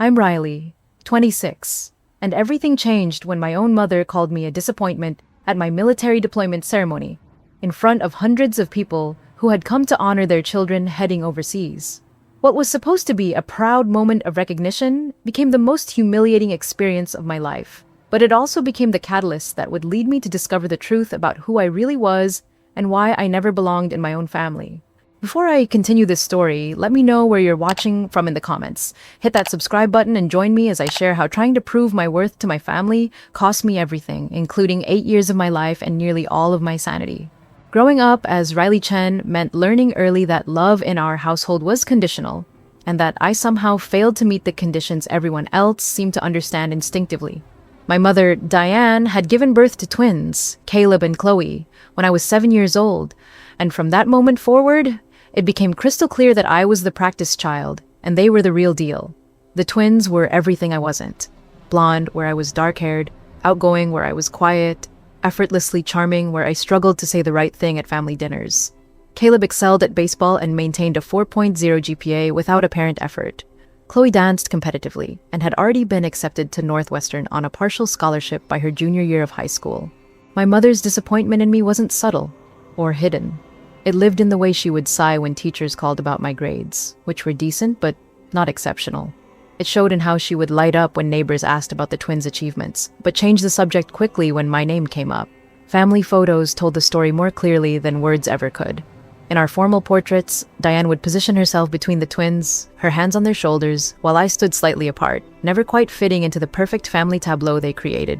I'm Riley, 26, and everything changed when my own mother called me a disappointment at my military deployment ceremony, in front of hundreds of people who had come to honor their children heading overseas. What was supposed to be a proud moment of recognition became the most humiliating experience of my life, but it also became the catalyst that would lead me to discover the truth about who I really was and why I never belonged in my own family. Before I continue this story, let me know where you're watching from in the comments. Hit that subscribe button and join me as I share how trying to prove my worth to my family cost me everything, including 8 years of my life and nearly all of my sanity. Growing up as Riley Chen meant learning early that love in our household was conditional, and that I somehow failed to meet the conditions everyone else seemed to understand instinctively. My mother, Diane, had given birth to twins, Caleb and Chloe, when I was 7 years old, and from that moment forward, it became crystal clear that I was the practice child, and they were the real deal. The twins were everything I wasn't. Blonde, where I was dark-haired, outgoing, where I was quiet, effortlessly charming, where I struggled to say the right thing at family dinners. Caleb excelled at baseball and maintained a 4.0 GPA without apparent effort. Chloe danced competitively and had already been accepted to Northwestern on a partial scholarship by her junior year of high school. My mother's disappointment in me wasn't subtle or hidden. It lived in the way she would sigh when teachers called about my grades, which were decent but not exceptional. It showed in how she would light up when neighbors asked about the twins' achievements, but changed the subject quickly when my name came up. Family photos told the story more clearly than words ever could. In our formal portraits, Diane would position herself between the twins, her hands on their shoulders, while I stood slightly apart, never quite fitting into the perfect family tableau they created.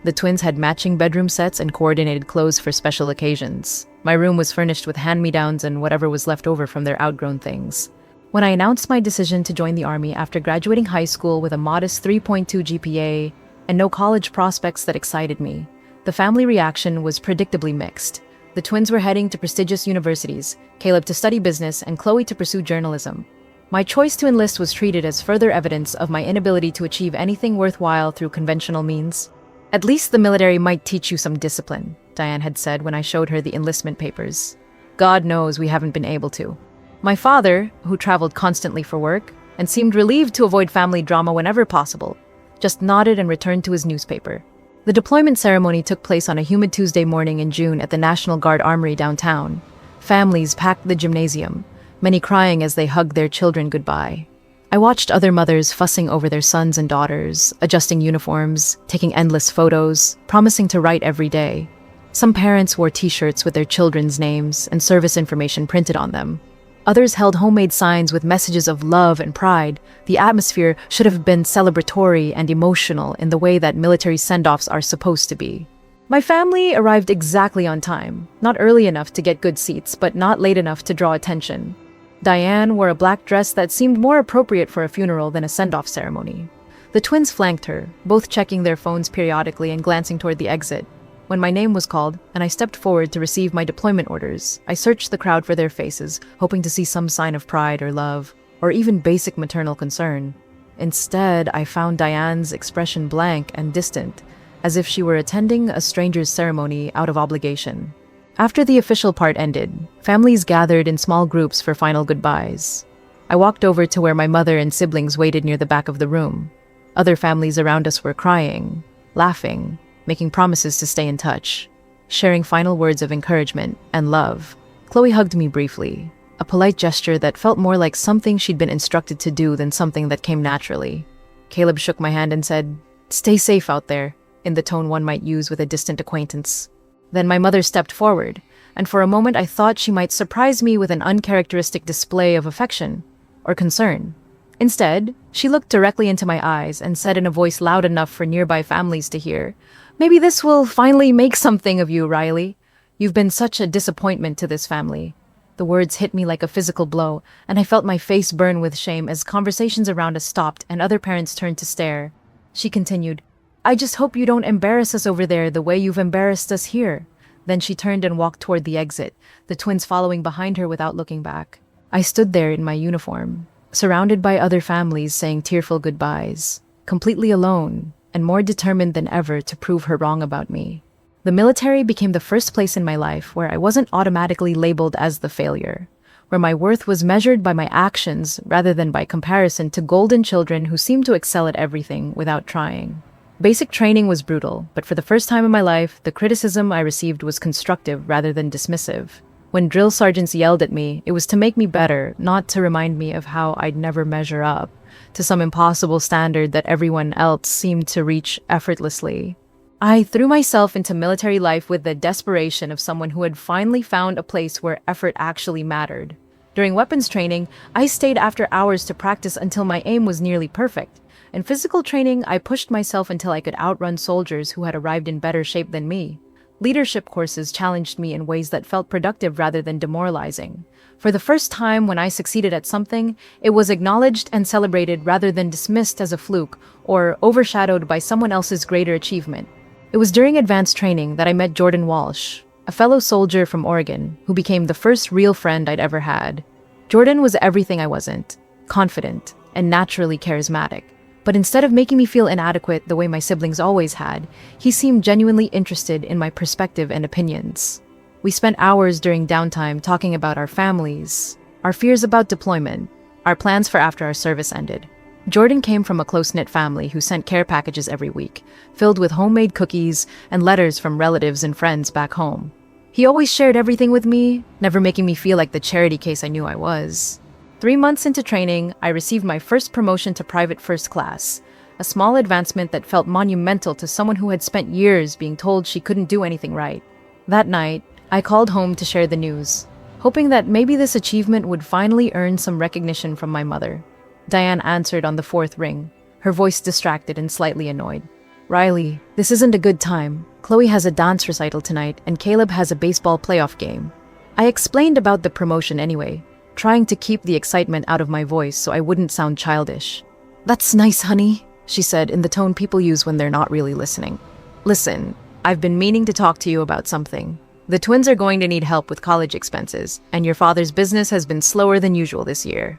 The twins had matching bedroom sets and coordinated clothes for special occasions. My room was furnished with hand-me-downs and whatever was left over from their outgrown things. When I announced my decision to join the Army after graduating high school with a modest 3.2 GPA and no college prospects that excited me, the family reaction was predictably mixed. The twins were heading to prestigious universities, Caleb to study business and Chloe to pursue journalism. My choice to enlist was treated as further evidence of my inability to achieve anything worthwhile through conventional means. "At least the military might teach you some discipline," Diane had said when I showed her the enlistment papers. "God knows we haven't been able to." My father, who traveled constantly for work and seemed relieved to avoid family drama whenever possible, just nodded and returned to his newspaper. The deployment ceremony took place on a humid Tuesday morning in June at the National Guard Armory downtown. Families packed the gymnasium, many crying as they hugged their children goodbye. I watched other mothers fussing over their sons and daughters, adjusting uniforms, taking endless photos, promising to write every day. Some parents wore t-shirts with their children's names and service information printed on them. Others held homemade signs with messages of love and pride. The atmosphere should have been celebratory and emotional in the way that military send-offs are supposed to be. My family arrived exactly on time, not early enough to get good seats, but not late enough to draw attention. Diane wore a black dress that seemed more appropriate for a funeral than a send-off ceremony. The twins flanked her, both checking their phones periodically and glancing toward the exit. When my name was called, and I stepped forward to receive my deployment orders, I searched the crowd for their faces, hoping to see some sign of pride or love, or even basic maternal concern. Instead, I found Diane's expression blank and distant, as if she were attending a stranger's ceremony out of obligation. After the official part ended, families gathered in small groups for final goodbyes. I walked over to where my mother and siblings waited near the back of the room. Other families around us were crying, laughing, making promises to stay in touch, sharing final words of encouragement and love. Chloe hugged me briefly, a polite gesture that felt more like something she'd been instructed to do than something that came naturally. Caleb shook my hand and said, "Stay safe out there," in the tone one might use with a distant acquaintance. Then my mother stepped forward, and for a moment I thought she might surprise me with an uncharacteristic display of affection or concern. Instead, she looked directly into my eyes and said in a voice loud enough for nearby families to hear, "Maybe this will finally make something of you, Riley. You've been such a disappointment to this family." The words hit me like a physical blow, and I felt my face burn with shame as conversations around us stopped and other parents turned to stare. She continued, "I just hope you don't embarrass us over there the way you've embarrassed us here." Then she turned and walked toward the exit, the twins following behind her without looking back. I stood there in my uniform, surrounded by other families saying tearful goodbyes, completely alone and more determined than ever to prove her wrong about me. The military became the first place in my life where I wasn't automatically labeled as the failure, where my worth was measured by my actions rather than by comparison to golden children who seemed to excel at everything without trying. Basic training was brutal, but for the first time in my life, the criticism I received was constructive rather than dismissive. When drill sergeants yelled at me, it was to make me better, not to remind me of how I'd never measure up to some impossible standard that everyone else seemed to reach effortlessly. I threw myself into military life with the desperation of someone who had finally found a place where effort actually mattered. During weapons training, I stayed after hours to practice until my aim was nearly perfect. In physical training, I pushed myself until I could outrun soldiers who had arrived in better shape than me. Leadership courses challenged me in ways that felt productive rather than demoralizing. For the first time when I succeeded at something, it was acknowledged and celebrated rather than dismissed as a fluke or overshadowed by someone else's greater achievement. It was during advanced training that I met Jordan Walsh, a fellow soldier from Oregon who became the first real friend I'd ever had. Jordan was everything I wasn't, confident and naturally charismatic. But instead of making me feel inadequate the way my siblings always had, he seemed genuinely interested in my perspective and opinions. We spent hours during downtime talking about our families, our fears about deployment, our plans for after our service ended. Jordan came from a close-knit family who sent care packages every week, filled with homemade cookies and letters from relatives and friends back home. He always shared everything with me, never making me feel like the charity case I knew I was. 3 months into training, I received my first promotion to private first class, a small advancement that felt monumental to someone who had spent years being told she couldn't do anything right. That night, I called home to share the news, hoping that maybe this achievement would finally earn some recognition from my mother. Diane answered on the fourth ring, her voice distracted and slightly annoyed. "Riley, this isn't a good time. Chloe has a dance recital tonight, and Caleb has a baseball playoff game." I explained about the promotion anyway, trying to keep the excitement out of my voice so I wouldn't sound childish. "That's nice, honey," she said in the tone people use when they're not really listening. "Listen, I've been meaning to talk to you about something. The twins are going to need help with college expenses, and your father's business has been slower than usual this year."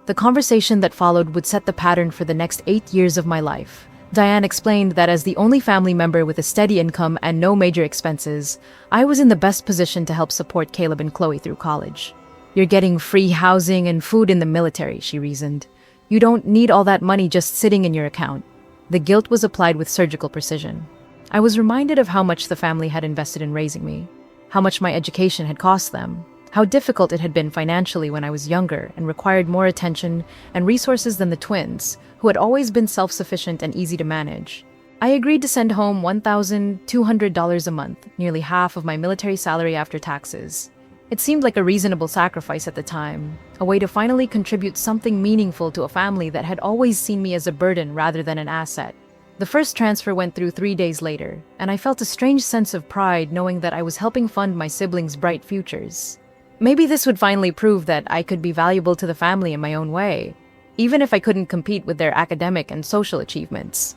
The conversation that followed would set the pattern for the next 8 years of my life. Diane explained that as the only family member with a steady income and no major expenses, I was in the best position to help support Caleb and Chloe through college. "You're getting free housing and food in the military," she reasoned. "You don't need all that money just sitting in your account." The guilt was applied with surgical precision. I was reminded of how much the family had invested in raising me, how much my education had cost them, how difficult it had been financially when I was younger and required more attention and resources than the twins, who had always been self-sufficient and easy to manage. I agreed to send home $1,200 a month, nearly half of my military salary after taxes. It seemed like a reasonable sacrifice at the time, a way to finally contribute something meaningful to a family that had always seen me as a burden rather than an asset. The first transfer went through 3 days later, and I felt a strange sense of pride knowing that I was helping fund my siblings' bright futures. Maybe this would finally prove that I could be valuable to the family in my own way, even if I couldn't compete with their academic and social achievements.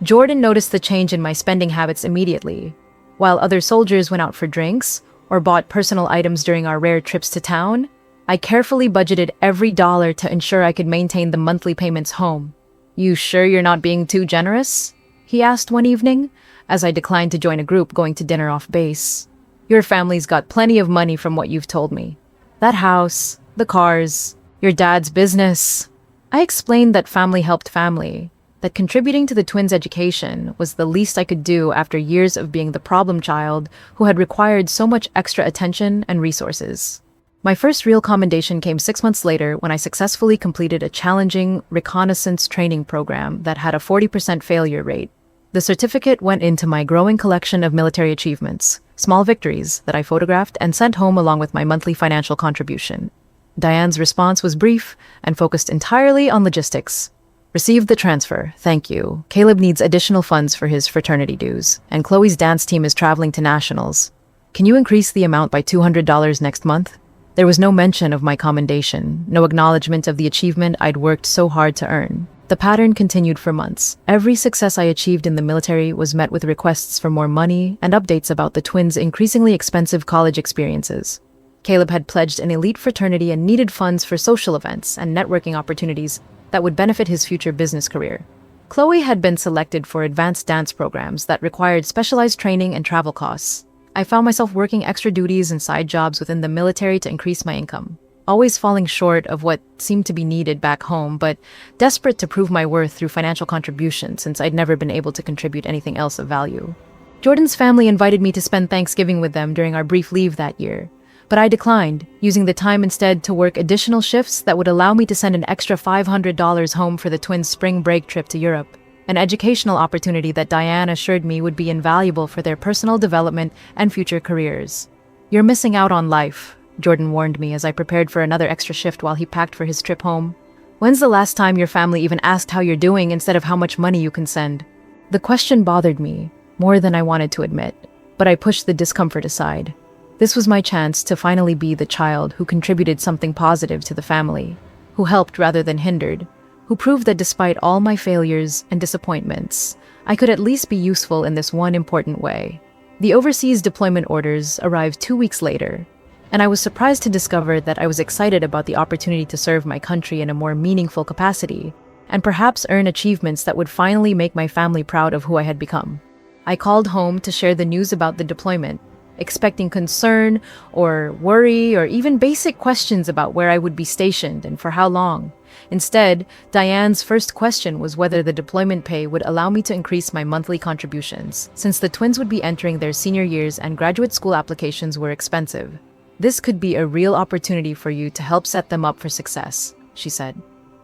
Jordan noticed the change in my spending habits immediately. While other soldiers went out for drinks or bought personal items during our rare trips to town, I carefully budgeted every dollar to ensure I could maintain the monthly payments home. "You sure you're not being too generous?" he asked one evening, as I declined to join a group going to dinner off base. "Your family's got plenty of money from what you've told me. That house, the cars, your dad's business." I explained that family helped family, that contributing to the twins' education was the least I could do after years of being the problem child who had required so much extra attention and resources. My first real commendation came 6 months later when I successfully completed a challenging reconnaissance training program that had a 40% failure rate. The certificate went into my growing collection of military achievements, small victories that I photographed and sent home along with my monthly financial contribution. Diane's response was brief and focused entirely on logistics. "Received the transfer, thank you. Caleb needs additional funds for his fraternity dues, and Chloe's dance team is traveling to nationals. Can you increase the amount by $200 next month?" There was no mention of my commendation, no acknowledgement of the achievement I'd worked so hard to earn. The pattern continued for months. Every success I achieved in the military was met with requests for more money and updates about the twins' increasingly expensive college experiences. Caleb had pledged an elite fraternity and needed funds for social events and networking opportunities that would benefit his future business career. Chloe had been selected for advanced dance programs that required specialized training and travel costs. I found myself working extra duties and side jobs within the military to increase my income, always falling short of what seemed to be needed back home, but desperate to prove my worth through financial contribution since I'd never been able to contribute anything else of value. Jordan's family invited me to spend Thanksgiving with them during our brief leave that year, but I declined, using the time instead to work additional shifts that would allow me to send an extra $500 home for the twins' spring break trip to Europe, an educational opportunity that Diane assured me would be invaluable for their personal development and future careers. "You're missing out on life," Jordan warned me as I prepared for another extra shift while he packed for his trip home. "When's the last time your family even asked how you're doing instead of how much money you can send?" The question bothered me more than I wanted to admit, but I pushed the discomfort aside. This was my chance to finally be the child who contributed something positive to the family, who helped rather than hindered, who proved that despite all my failures and disappointments, I could at least be useful in this one important way. The overseas deployment orders arrived 2 weeks later, and I was surprised to discover that I was excited about the opportunity to serve my country in a more meaningful capacity, and perhaps earn achievements that would finally make my family proud of who I had become. I called home to share the news about the deployment, expecting concern or worry or even basic questions about where I would be stationed and for how long. Instead, Diane's first question was whether the deployment pay would allow me to increase my monthly contributions, since the twins would be entering their senior years and graduate school applications were expensive. "This could be a real opportunity for you to help set them up for success," she said.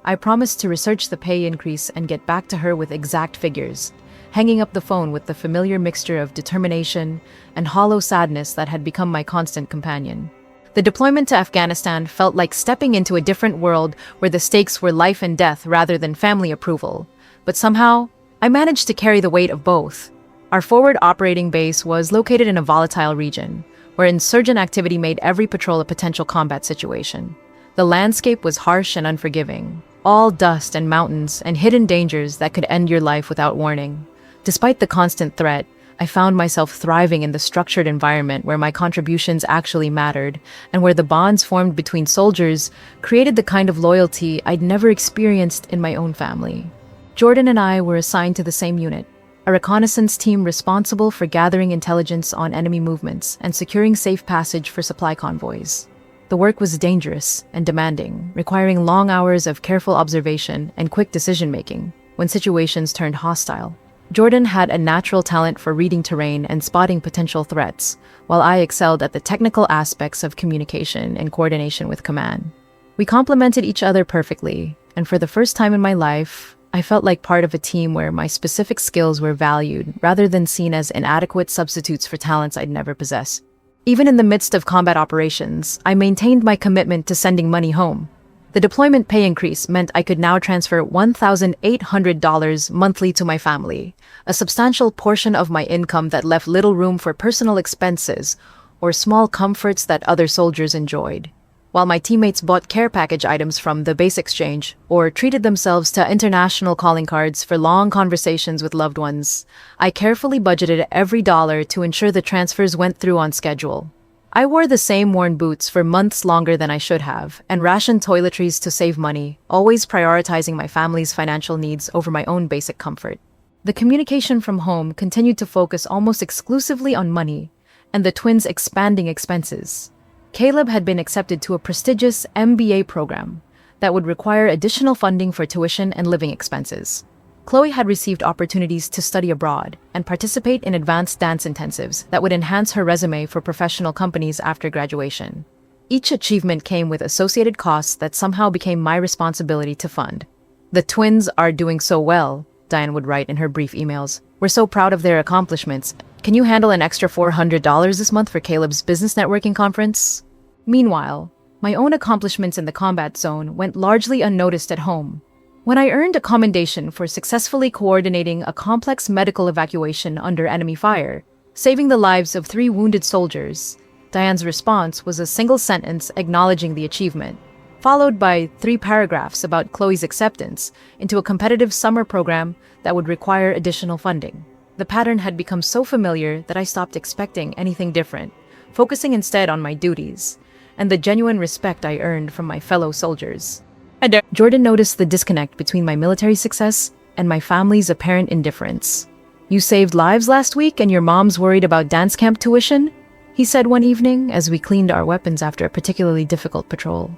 I promised to research the pay increase and get back to her with exact figures, hanging up the phone with the familiar mixture of determination and hollow sadness that had become my constant companion. The deployment to Afghanistan felt like stepping into a different world where the stakes were life and death rather than family approval. But somehow, I managed to carry the weight of both. Our forward operating base was located in a volatile region, where insurgent activity made every patrol a potential combat situation. The landscape was harsh and unforgiving, all dust and mountains and hidden dangers that could end your life without warning. Despite the constant threat, I found myself thriving in the structured environment where my contributions actually mattered, and where the bonds formed between soldiers created the kind of loyalty I'd never experienced in my own family. Jordan and I were assigned to the same unit, a reconnaissance team responsible for gathering intelligence on enemy movements and securing safe passage for supply convoys. The work was dangerous and demanding, requiring long hours of careful observation and quick decision-making when situations turned hostile. Jordan had a natural talent for reading terrain and spotting potential threats, while I excelled at the technical aspects of communication and coordination with command. We complemented each other perfectly, and for the first time in my life, I felt like part of a team where my specific skills were valued rather than seen as inadequate substitutes for talents I'd never possessed. Even in the midst of combat operations, I maintained my commitment to sending money home. The deployment pay increase meant I could now transfer $1,800 monthly to my family, a substantial portion of my income that left little room for personal expenses or small comforts that other soldiers enjoyed. While my teammates bought care package items from the base exchange or treated themselves to international calling cards for long conversations with loved ones, I carefully budgeted every dollar to ensure the transfers went through on schedule. I wore the same worn boots for months longer than I should have, and rationed toiletries to save money, always prioritizing my family's financial needs over my own basic comfort. The communication from home continued to focus almost exclusively on money and the twins' expanding expenses. Caleb had been accepted to a prestigious MBA program that would require additional funding for tuition and living expenses. Chloe had received opportunities to study abroad and participate in advanced dance intensives that would enhance her resume for professional companies after graduation. Each achievement came with associated costs that somehow became my responsibility to fund. "The twins are doing so well," Diane would write in her brief emails. "We're so proud of their accomplishments. Can you handle an extra $400 this month for Caleb's business networking conference?" Meanwhile, my own accomplishments in the combat zone went largely unnoticed at home. When I earned a commendation for successfully coordinating a complex medical evacuation under enemy fire, saving the lives of 3 wounded soldiers, Diane's response was a single sentence acknowledging the achievement, followed by 3 paragraphs about Chloe's acceptance into a competitive summer program that would require additional funding. The pattern had become so familiar that I stopped expecting anything different, focusing instead on my duties and the genuine respect I earned from my fellow soldiers. Jordan noticed the disconnect between my military success and my family's apparent indifference. "You saved lives last week and your mom's worried about dance camp tuition?" He said one evening as we cleaned our weapons after a particularly difficult patrol.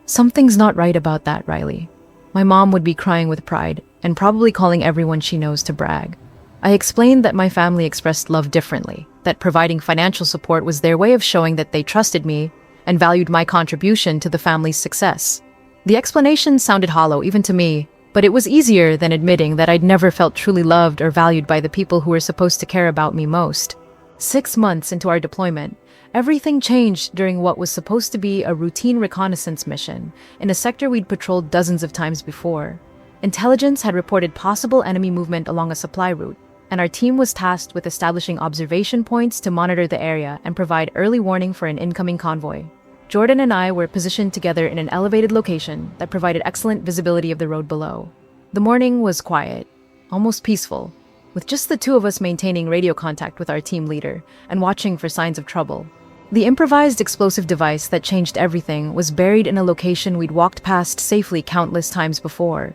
"Something's not right about that, Riley." My mom would be crying with pride and probably calling everyone she knows to brag. I explained that my family expressed love differently, that providing financial support was their way of showing that they trusted me and valued my contribution to the family's success. The explanation sounded hollow even to me, but it was easier than admitting that I'd never felt truly loved or valued by the people who were supposed to care about me most. 6 months into our deployment, everything changed during what was supposed to be a routine reconnaissance mission in a sector we'd patrolled dozens of times before. Intelligence had reported possible enemy movement along a supply route, and our team was tasked with establishing observation points to monitor the area and provide early warning for an incoming convoy. Jordan and I were positioned together in an elevated location that provided excellent visibility of the road below. The morning was quiet, almost peaceful, with just the two of us maintaining radio contact with our team leader and watching for signs of trouble. The improvised explosive device that changed everything was buried in a location we'd walked past safely countless times before.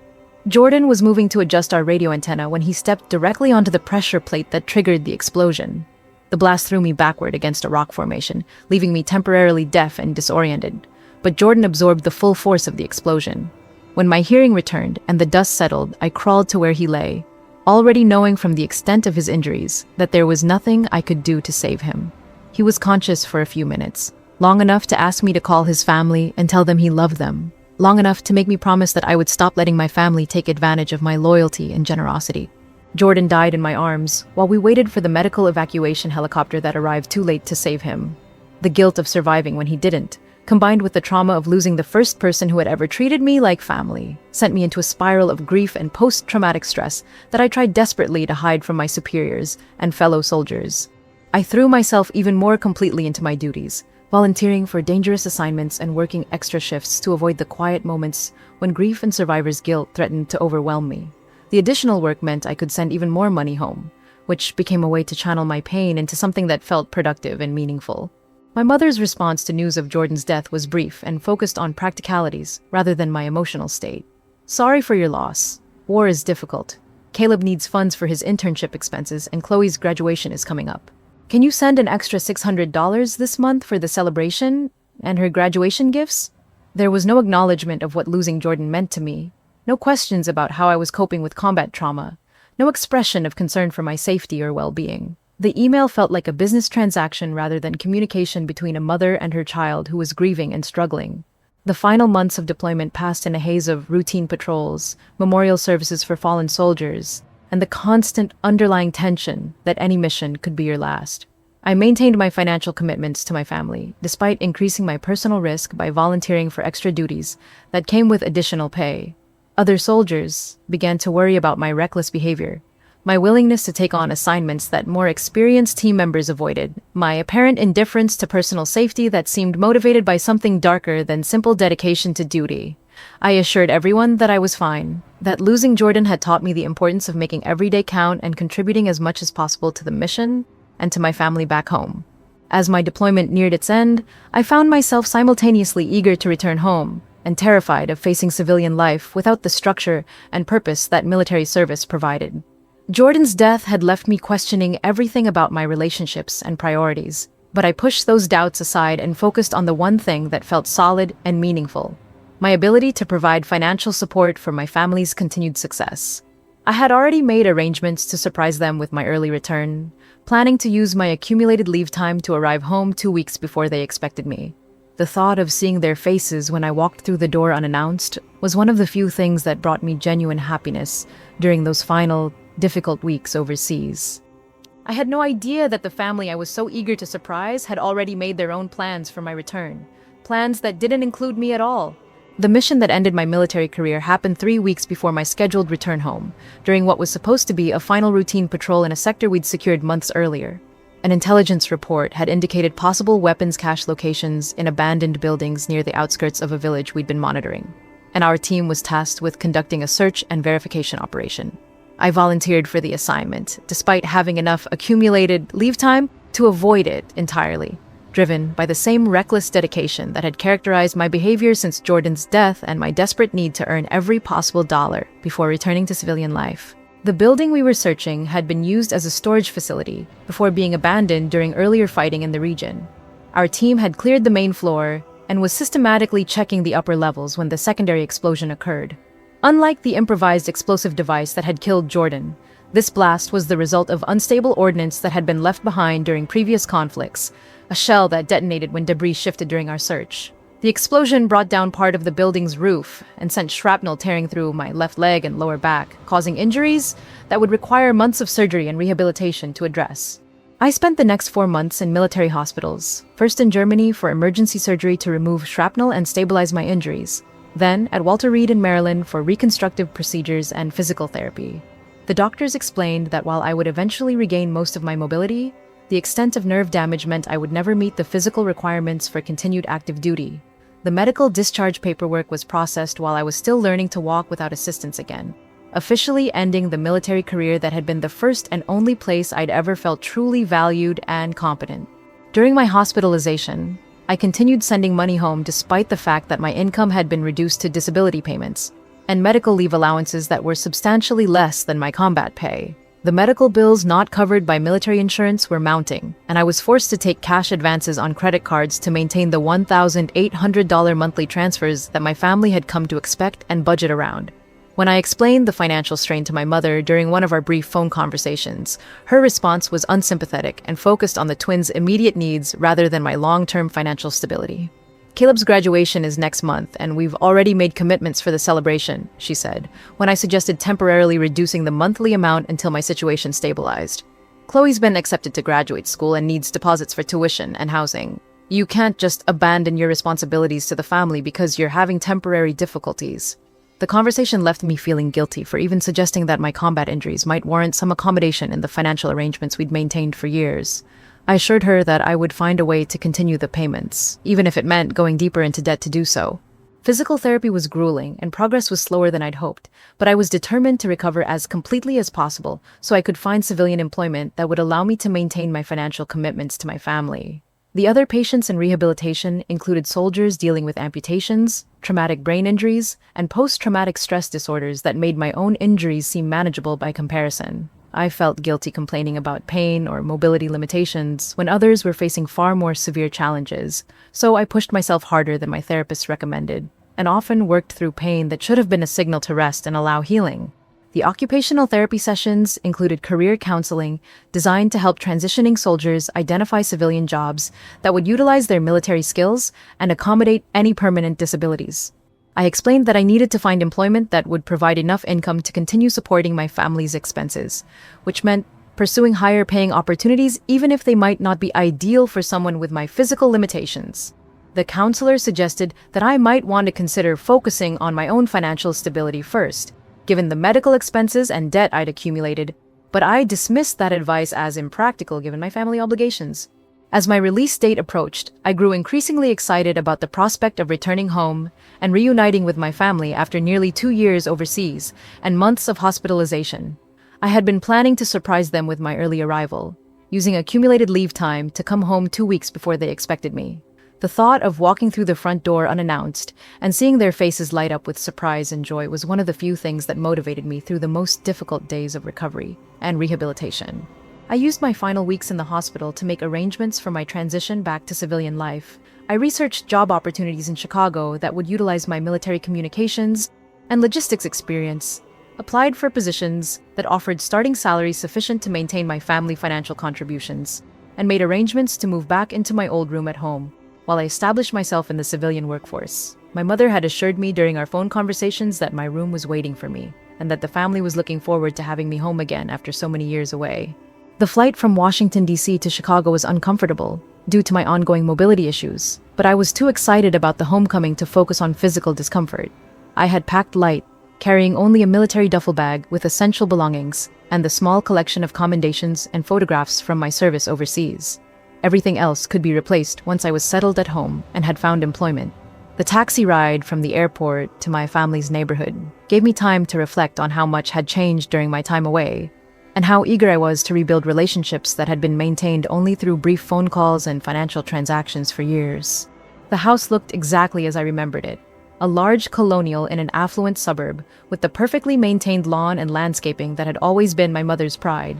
Jordan was moving to adjust our radio antenna when he stepped directly onto the pressure plate that triggered the explosion. The blast threw me backward against a rock formation, leaving me temporarily deaf and disoriented. But Jordan absorbed the full force of the explosion. When my hearing returned and the dust settled, I crawled to where he lay, already knowing from the extent of his injuries that there was nothing I could do to save him. He was conscious for a few minutes, long enough to ask me to call his family and tell them he loved them, long enough to make me promise that I would stop letting my family take advantage of my loyalty and generosity. Jordan died in my arms while we waited for the medical evacuation helicopter that arrived too late to save him. The guilt of surviving when he didn't, combined with the trauma of losing the first person who had ever treated me like family, sent me into a spiral of grief and post-traumatic stress that I tried desperately to hide from my superiors and fellow soldiers. I threw myself even more completely into my duties, volunteering for dangerous assignments and working extra shifts to avoid the quiet moments when grief and survivor's guilt threatened to overwhelm me. The additional work meant I could send even more money home, which became a way to channel my pain into something that felt productive and meaningful. My mother's response to news of Jordan's death was brief and focused on practicalities rather than my emotional state. "Sorry for your loss. War is difficult. Caleb needs funds for his internship expenses and Chloe's graduation is coming up. Can you send an extra $600 this month for the celebration and her graduation gifts?" There was no acknowledgement of what losing Jordan meant to me, no questions about how I was coping with combat trauma, no expression of concern for my safety or well-being. The email felt like a business transaction rather than communication between a mother and her child who was grieving and struggling. The final months of deployment passed in a haze of routine patrols, memorial services for fallen soldiers, and the constant underlying tension that any mission could be your last. I maintained my financial commitments to my family, despite increasing my personal risk by volunteering for extra duties that came with additional pay. Other soldiers began to worry about my reckless behavior, my willingness to take on assignments that more experienced team members avoided, my apparent indifference to personal safety that seemed motivated by something darker than simple dedication to duty. I assured everyone that I was fine, that losing Jordan had taught me the importance of making every day count and contributing as much as possible to the mission and to my family back home. As my deployment neared its end, I found myself simultaneously eager to return home and terrified of facing civilian life without the structure and purpose that military service provided. Jordan's death had left me questioning everything about my relationships and priorities, but I pushed those doubts aside and focused on the one thing that felt solid and meaningful: my ability to provide financial support for my family's continued success. I had already made arrangements to surprise them with my early return, planning to use my accumulated leave time to arrive home 2 weeks before they expected me. The thought of seeing their faces when I walked through the door unannounced was one of the few things that brought me genuine happiness during those final, difficult weeks overseas. I had no idea that the family I was so eager to surprise had already made their own plans for my return, plans that didn't include me at all. The mission that ended my military career happened 3 weeks before my scheduled return home, during what was supposed to be a final routine patrol in a sector we'd secured months earlier. An intelligence report had indicated possible weapons cache locations in abandoned buildings near the outskirts of a village we'd been monitoring, and our team was tasked with conducting a search and verification operation. I volunteered for the assignment, despite having enough accumulated leave time to avoid it entirely, driven by the same reckless dedication that had characterized my behavior since Jordan's death and my desperate need to earn every possible dollar before returning to civilian life. The building we were searching had been used as a storage facility before being abandoned during earlier fighting in the region. Our team had cleared the main floor and was systematically checking the upper levels when the secondary explosion occurred. Unlike the improvised explosive device that had killed Jordan, this blast was the result of unstable ordnance that had been left behind during previous conflicts, a shell that detonated when debris shifted during our search. The explosion brought down part of the building's roof and sent shrapnel tearing through my left leg and lower back, causing injuries that would require months of surgery and rehabilitation to address. I spent the next 4 months in military hospitals, first in Germany for emergency surgery to remove shrapnel and stabilize my injuries, then at Walter Reed in Maryland for reconstructive procedures and physical therapy. The doctors explained that while I would eventually regain most of my mobility, the extent of nerve damage meant I would never meet the physical requirements for continued active duty. The medical discharge paperwork was processed while I was still learning to walk without assistance again, officially ending the military career that had been the first and only place I'd ever felt truly valued and competent. During my hospitalization, I continued sending money home despite the fact that my income had been reduced to disability payments and medical leave allowances that were substantially less than my combat pay. The medical bills not covered by military insurance were mounting, and I was forced to take cash advances on credit cards to maintain the $1,800 monthly transfers that my family had come to expect and budget around. When I explained the financial strain to my mother during one of our brief phone conversations, her response was unsympathetic and focused on the twins' immediate needs rather than my long-term financial stability. "Caleb's graduation is next month, and we've already made commitments for the celebration," she said, when I suggested temporarily reducing the monthly amount until my situation stabilized. "Chloe's been accepted to graduate school and needs deposits for tuition and housing. You can't just abandon your responsibilities to the family because you're having temporary difficulties." The conversation left me feeling guilty for even suggesting that my combat injuries might warrant some accommodation in the financial arrangements we'd maintained for years. I assured her that I would find a way to continue the payments, even if it meant going deeper into debt to do so. Physical therapy was grueling, and progress was slower than I'd hoped, but I was determined to recover as completely as possible so I could find civilian employment that would allow me to maintain my financial commitments to my family. The other patients in rehabilitation included soldiers dealing with amputations, traumatic brain injuries, and post-traumatic stress disorders that made my own injuries seem manageable by comparison. I felt guilty complaining about pain or mobility limitations when others were facing far more severe challenges, so I pushed myself harder than my therapist recommended, and often worked through pain that should have been a signal to rest and allow healing. The occupational therapy sessions included career counseling designed to help transitioning soldiers identify civilian jobs that would utilize their military skills and accommodate any permanent disabilities. I explained that I needed to find employment that would provide enough income to continue supporting my family's expenses, which meant pursuing higher-paying opportunities even if they might not be ideal for someone with my physical limitations. The counselor suggested that I might want to consider focusing on my own financial stability first, given the medical expenses and debt I'd accumulated, but I dismissed that advice as impractical given my family obligations. As my release date approached, I grew increasingly excited about the prospect of returning home and reuniting with my family after nearly 2 years overseas and months of hospitalization. I had been planning to surprise them with my early arrival, using accumulated leave time to come home 2 weeks before they expected me. The thought of walking through the front door unannounced and seeing their faces light up with surprise and joy was one of the few things that motivated me through the most difficult days of recovery and rehabilitation. I used my final weeks in the hospital to make arrangements for my transition back to civilian life. I researched job opportunities in Chicago that would utilize my military communications and logistics experience, applied for positions that offered starting salaries sufficient to maintain my family financial contributions, and made arrangements to move back into my old room at home while I established myself in the civilian workforce. My mother had assured me during our phone conversations that my room was waiting for me, and that the family was looking forward to having me home again after so many years away. The flight from Washington, D.C. to Chicago was uncomfortable due to my ongoing mobility issues, but I was too excited about the homecoming to focus on physical discomfort. I had packed light, carrying only a military duffel bag with essential belongings and the small collection of commendations and photographs from my service overseas. Everything else could be replaced once I was settled at home and had found employment. The taxi ride from the airport to my family's neighborhood gave me time to reflect on how much had changed during my time away, and how eager I was to rebuild relationships that had been maintained only through brief phone calls and financial transactions for years. The house looked exactly as I remembered it, a large colonial in an affluent suburb with the perfectly maintained lawn and landscaping that had always been my mother's pride.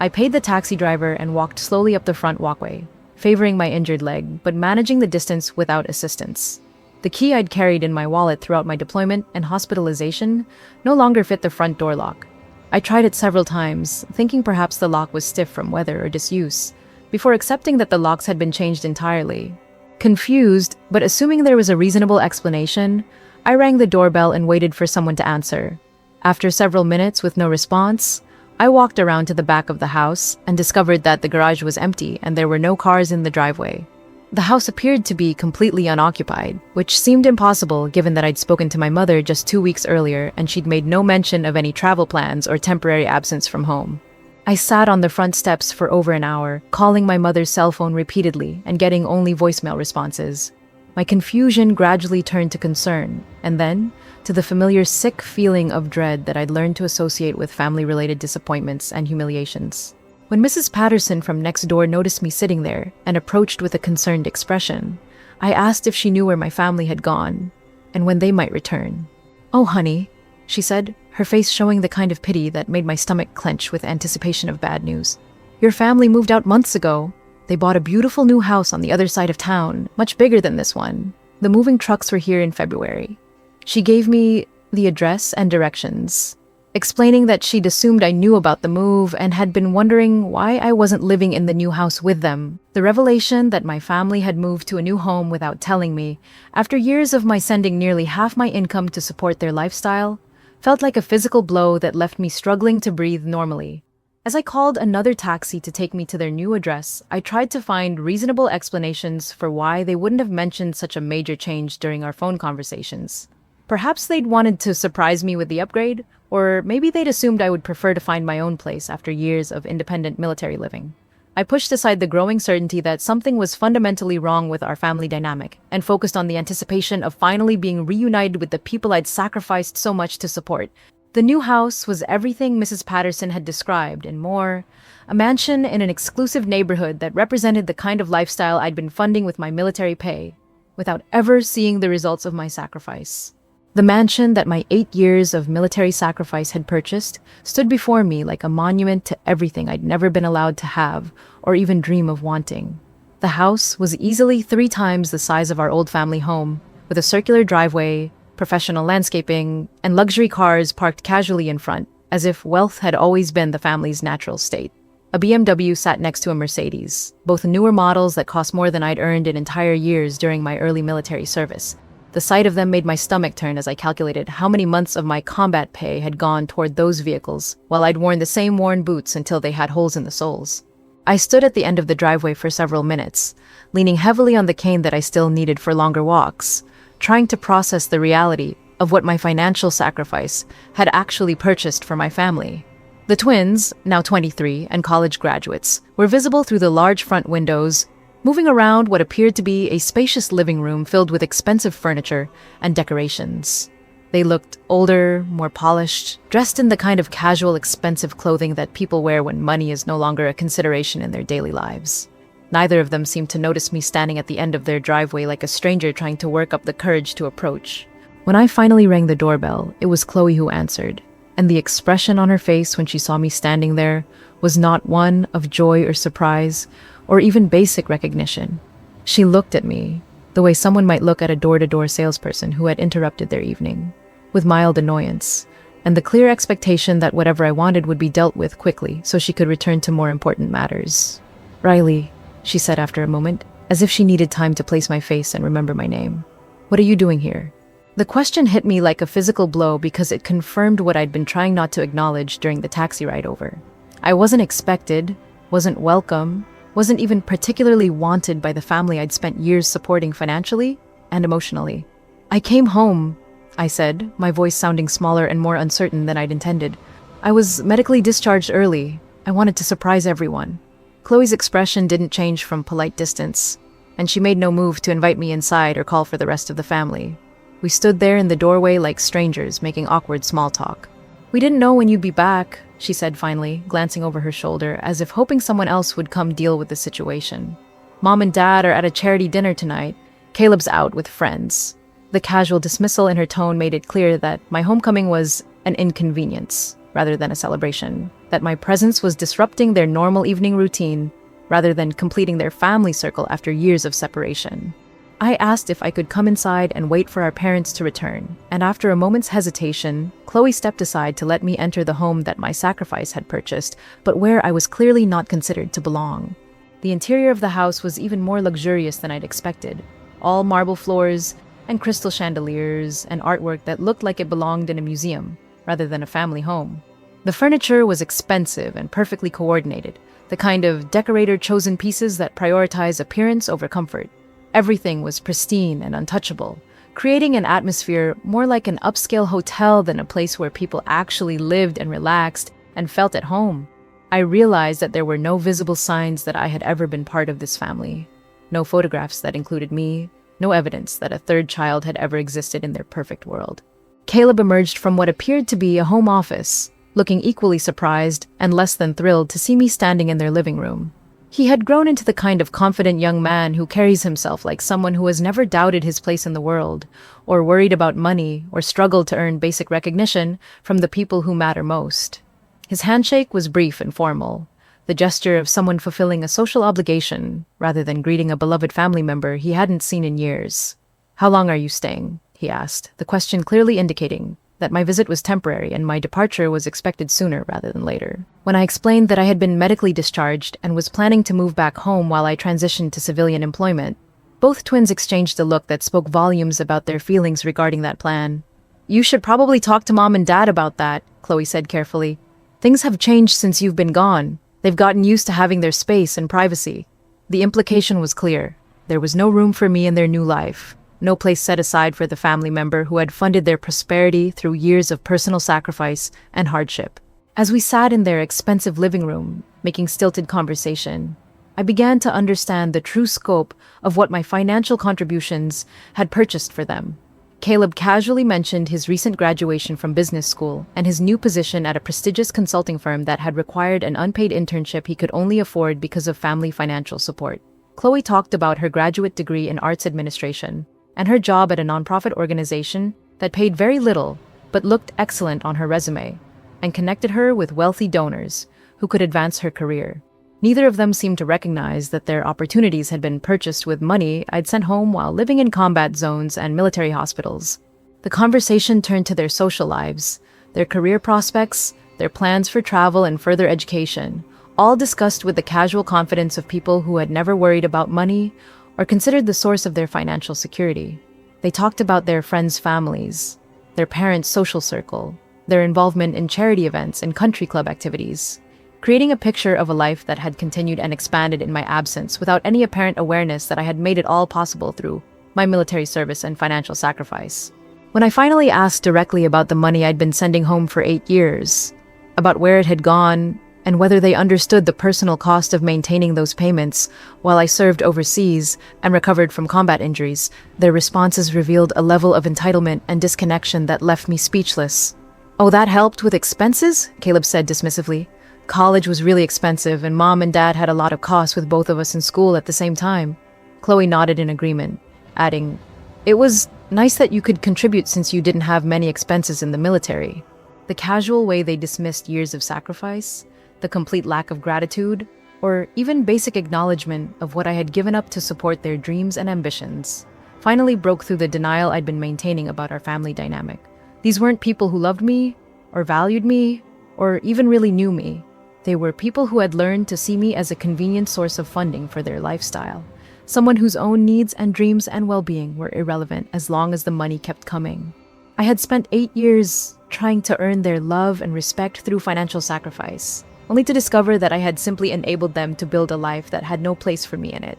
I paid the taxi driver and walked slowly up the front walkway, favoring my injured leg, but managing the distance without assistance. The key I'd carried in my wallet throughout my deployment and hospitalization no longer fit the front door lock. I tried it several times, thinking perhaps the lock was stiff from weather or disuse, before accepting that the locks had been changed entirely. Confused, but assuming there was a reasonable explanation, I rang the doorbell and waited for someone to answer. After several minutes with no response, I walked around to the back of the house and discovered that the garage was empty and there were no cars in the driveway. The house appeared to be completely unoccupied, which seemed impossible given that I'd spoken to my mother just 2 weeks earlier and she'd made no mention of any travel plans or temporary absence from home. I sat on the front steps for over an hour, calling my mother's cell phone repeatedly and getting only voicemail responses. My confusion gradually turned to concern, and then to the familiar sick feeling of dread that I'd learned to associate with family-related disappointments and humiliations. When Mrs. Patterson from next door noticed me sitting there and approached with a concerned expression, I asked if she knew where my family had gone and when they might return. "Oh, honey," she said, her face showing the kind of pity that made my stomach clench with anticipation of bad news. "Your family moved out months ago. They bought a beautiful new house on the other side of town, much bigger than this one. The moving trucks were here in February." She gave me the address and directions, explaining that she'd assumed I knew about the move and had been wondering why I wasn't living in the new house with them. The revelation that my family had moved to a new home without telling me, after years of my sending nearly half my income to support their lifestyle, felt like a physical blow that left me struggling to breathe normally. As I called another taxi to take me to their new address, I tried to find reasonable explanations for why they wouldn't have mentioned such a major change during our phone conversations. Perhaps they'd wanted to surprise me with the upgrade, or maybe they'd assumed I would prefer to find my own place after years of independent military living. I pushed aside the growing certainty that something was fundamentally wrong with our family dynamic and focused on the anticipation of finally being reunited with the people I'd sacrificed so much to support. The new house was everything Mrs. Patterson had described and more, a mansion in an exclusive neighborhood that represented the kind of lifestyle I'd been funding with my military pay, without ever seeing the results of my sacrifice. The mansion that my 8 years of military sacrifice had purchased stood before me like a monument to everything I'd never been allowed to have or even dream of wanting. The house was easily 3 times the size of our old family home, with a circular driveway, professional landscaping, and luxury cars parked casually in front, as if wealth had always been the family's natural state. A BMW sat next to a Mercedes, both newer models that cost more than I'd earned in entire years during my early military service. The sight of them made my stomach turn as I calculated how many months of my combat pay had gone toward those vehicles, while I'd worn the same worn boots until they had holes in the soles. I stood at the end of the driveway for several minutes, leaning heavily on the cane that I still needed for longer walks, trying to process the reality of what my financial sacrifice had actually purchased for my family. The twins, now 23 and college graduates, were visible through the large front windows, moving around what appeared to be a spacious living room filled with expensive furniture and decorations. They looked older, more polished, dressed in the kind of casual, expensive clothing that people wear when money is no longer a consideration in their daily lives. Neither of them seemed to notice me standing at the end of their driveway like a stranger trying to work up the courage to approach. When I finally rang the doorbell, it was Chloe who answered, and the expression on her face when she saw me standing there was not one of joy or surprise, or even basic recognition. She looked at me, the way someone might look at a door-to-door salesperson who had interrupted their evening, with mild annoyance, and the clear expectation that whatever I wanted would be dealt with quickly so she could return to more important matters. "Riley," she said after a moment, as if she needed time to place my face and remember my name. "What are you doing here?" The question hit me like a physical blow because it confirmed what I'd been trying not to acknowledge during the taxi ride over. I wasn't expected, wasn't welcome, wasn't even particularly wanted by the family I'd spent years supporting financially and emotionally. "I came home," I said, my voice sounding smaller and more uncertain than I'd intended. "I was medically discharged early. I wanted to surprise everyone." Chloe's expression didn't change from polite distance, and she made no move to invite me inside or call for the rest of the family. We stood there in the doorway like strangers, making awkward small talk. "We didn't know when you'd be back," she said finally, glancing over her shoulder, as if hoping someone else would come deal with the situation. "Mom and Dad are at a charity dinner tonight. Caleb's out with friends." The casual dismissal in her tone made it clear that my homecoming was an inconvenience rather than a celebration, that my presence was disrupting their normal evening routine, rather than completing their family circle after years of separation. I asked if I could come inside and wait for our parents to return, and after a moment's hesitation, Chloe stepped aside to let me enter the home that my sacrifice had purchased, but where I was clearly not considered to belong. The interior of the house was even more luxurious than I'd expected. All marble floors and crystal chandeliers and artwork that looked like it belonged in a museum, rather than a family home. The furniture was expensive and perfectly coordinated, the kind of decorator-chosen pieces that prioritize appearance over comfort. Everything was pristine and untouchable, creating an atmosphere more like an upscale hotel than a place where people actually lived and relaxed and felt at home. I realized that there were no visible signs that I had ever been part of this family. No photographs that included me, no evidence that a third child had ever existed in their perfect world. Caleb emerged from what appeared to be a home office, looking equally surprised and less than thrilled to see me standing in their living room. He had grown into the kind of confident young man who carries himself like someone who has never doubted his place in the world, or worried about money, or struggled to earn basic recognition from the people who matter most. His handshake was brief and formal, the gesture of someone fulfilling a social obligation rather than greeting a beloved family member he hadn't seen in years. "How long are you staying?" he asked, the question clearly indicating that my visit was temporary and my departure was expected sooner rather than later. When I explained that I had been medically discharged and was planning to move back home while I transitioned to civilian employment, both twins exchanged a look that spoke volumes about their feelings regarding that plan. "You should probably talk to Mom and Dad about that," Chloe said carefully. "Things have changed since you've been gone. They've gotten used to having their space and privacy." The implication was clear. There was no room for me in their new life. No place set aside for the family member who had funded their prosperity through years of personal sacrifice and hardship. As we sat in their expensive living room, making stilted conversation, I began to understand the true scope of what my financial contributions had purchased for them. Caleb casually mentioned his recent graduation from business school and his new position at a prestigious consulting firm that had required an unpaid internship he could only afford because of family financial support. Chloe talked about her graduate degree in arts administration and her job at a nonprofit organization that paid very little but looked excellent on her resume, and connected her with wealthy donors who could advance her career. Neither of them seemed to recognize that their opportunities had been purchased with money I'd sent home while living in combat zones and military hospitals. The conversation turned to their social lives, their career prospects, their plans for travel and further education, all discussed with the casual confidence of people who had never worried about money or considered the source of their financial security. They talked about their friends' families, their parents' social circle, their involvement in charity events and country club activities, creating a picture of a life that had continued and expanded in my absence without any apparent awareness that I had made it all possible through my military service and financial sacrifice. When I finally asked directly about the money I'd been sending home for 8 years, about where it had gone, and whether they understood the personal cost of maintaining those payments while I served overseas and recovered from combat injuries, their responses revealed a level of entitlement and disconnection that left me speechless. "Oh, that helped with expenses?" Caleb said dismissively. "College was really expensive, and Mom and Dad had a lot of costs with both of us in school at the same time." Chloe nodded in agreement, adding, "It was nice that you could contribute since you didn't have many expenses in the military." The casual way they dismissed years of sacrifice, the complete lack of gratitude, or even basic acknowledgement of what I had given up to support their dreams and ambitions, finally broke through the denial I'd been maintaining about our family dynamic. These weren't people who loved me, or valued me, or even really knew me. They were people who had learned to see me as a convenient source of funding for their lifestyle, someone whose own needs and dreams and well-being were irrelevant as long as the money kept coming. I had spent 8 years trying to earn their love and respect through financial sacrifice, only to discover that I had simply enabled them to build a life that had no place for me in it.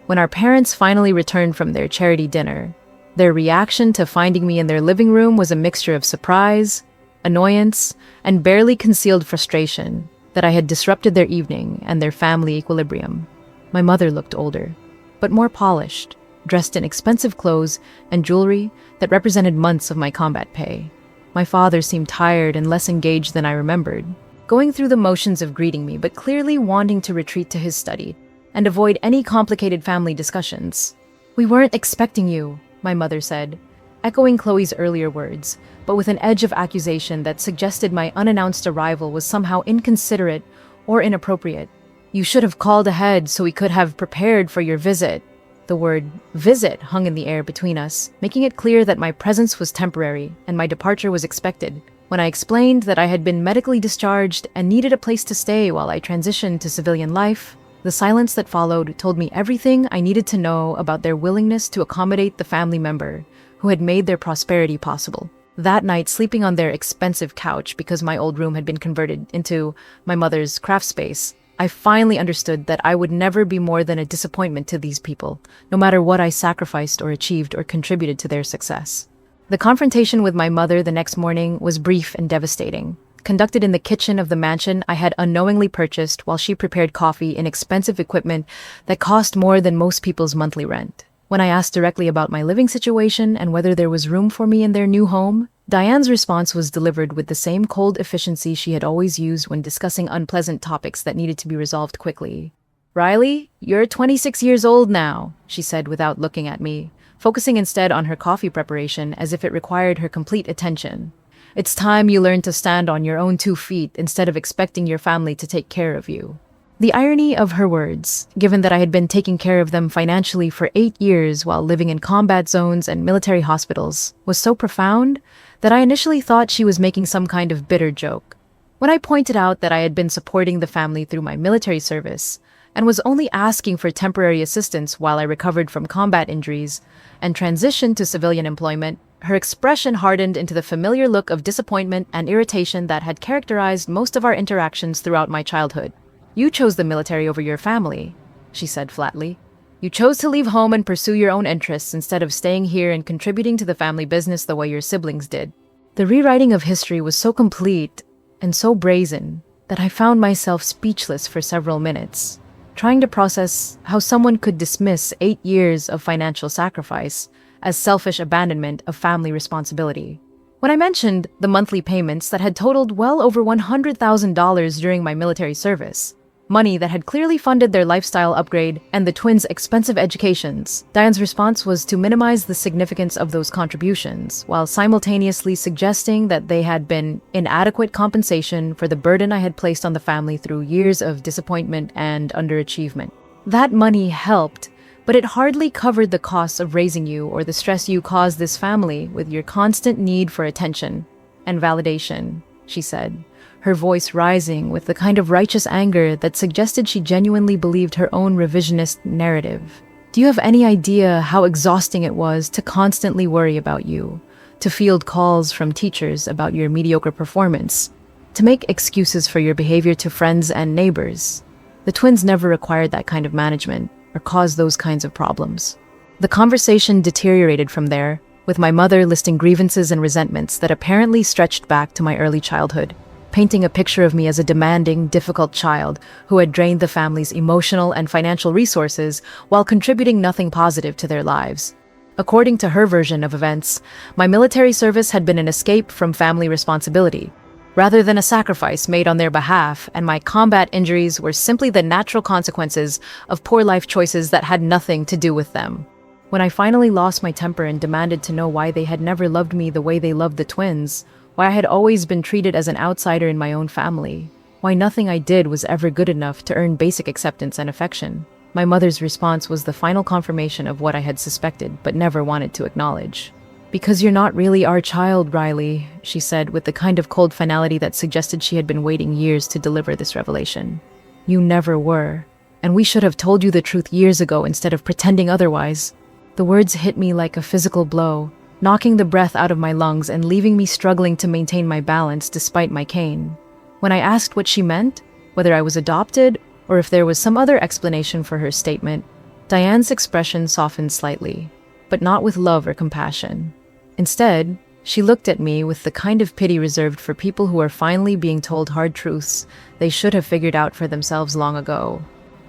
When our parents finally returned from their charity dinner, their reaction to finding me in their living room was a mixture of surprise, annoyance, and barely concealed frustration that I had disrupted their evening and their family equilibrium. My mother looked older, but more polished, dressed in expensive clothes and jewelry that represented months of my combat pay. My father seemed tired and less engaged than I remembered, going through the motions of greeting me, but clearly wanting to retreat to his study and avoid any complicated family discussions. "We weren't expecting you," my mother said, echoing Chloe's earlier words, but with an edge of accusation that suggested my unannounced arrival was somehow inconsiderate or inappropriate. You should have called ahead so we could have prepared for your visit. The word visit hung in the air between us, making it clear that my presence was temporary and my departure was expected. When I explained that I had been medically discharged and needed a place to stay while I transitioned to civilian life, the silence that followed told me everything I needed to know about their willingness to accommodate the family member who had made their prosperity possible. That night, sleeping on their expensive couch because my old room had been converted into my mother's craft space, I finally understood that I would never be more than a disappointment to these people, no matter what I sacrificed or achieved or contributed to their success. The confrontation with my mother the next morning was brief and devastating, conducted in the kitchen of the mansion I had unknowingly purchased while she prepared coffee in expensive equipment that cost more than most people's monthly rent. When I asked directly about my living situation and whether there was room for me in their new home, Diane's response was delivered with the same cold efficiency she had always used when discussing unpleasant topics that needed to be resolved quickly. "Riley, you're 26 years old now," she said without looking at me, focusing instead on her coffee preparation as if it required her complete attention. "It's time you learned to stand on your own 2 feet instead of expecting your family to take care of you." The irony of her words, given that I had been taking care of them financially for 8 years while living in combat zones and military hospitals, was so profound that I initially thought she was making some kind of bitter joke. When I pointed out that I had been supporting the family through my military service and was only asking for temporary assistance while I recovered from combat injuries and transitioned to civilian employment, her expression hardened into the familiar look of disappointment and irritation that had characterized most of our interactions throughout my childhood. "You chose the military over your family," she said flatly. "You chose to leave home and pursue your own interests instead of staying here and contributing to the family business the way your siblings did." The rewriting of history was so complete and so brazen that I found myself speechless for several minutes, trying to process how someone could dismiss 8 years of financial sacrifice as selfish abandonment of family responsibility. When I mentioned the monthly payments that had totaled well over $100,000 during my military service, money that had clearly funded their lifestyle upgrade and the twins' expensive educations, Diane's response was to minimize the significance of those contributions, while simultaneously suggesting that they had been inadequate compensation for the burden I had placed on the family through years of disappointment and underachievement. That money helped, but it hardly covered the costs of raising you or the stress you caused this family with your constant need for attention and validation, she said, her voice rising with the kind of righteous anger that suggested she genuinely believed her own revisionist narrative. "Do you have any idea how exhausting it was to constantly worry about you, to field calls from teachers about your mediocre performance, to make excuses for your behavior to friends and neighbors? The twins never required that kind of management or caused those kinds of problems." The conversation deteriorated from there, with my mother listing grievances and resentments that apparently stretched back to my early childhood, painting a picture of me as a demanding, difficult child who had drained the family's emotional and financial resources while contributing nothing positive to their lives. According to her version of events, my military service had been an escape from family responsibility, rather than a sacrifice made on their behalf, and my combat injuries were simply the natural consequences of poor life choices that had nothing to do with them. When I finally lost my temper and demanded to know why they had never loved me the way they loved the twins, why I had always been treated as an outsider in my own family, why nothing I did was ever good enough to earn basic acceptance and affection, my mother's response was the final confirmation of what I had suspected but never wanted to acknowledge. "Because you're not really our child, Riley," she said with the kind of cold finality that suggested she had been waiting years to deliver this revelation. "You never were, and we should have told you the truth years ago instead of pretending otherwise." The words hit me like a physical blow, knocking the breath out of my lungs and leaving me struggling to maintain my balance despite my cane. When I asked what she meant, whether I was adopted or if there was some other explanation for her statement, Diane's expression softened slightly, but not with love or compassion. Instead, she looked at me with the kind of pity reserved for people who are finally being told hard truths they should have figured out for themselves long ago.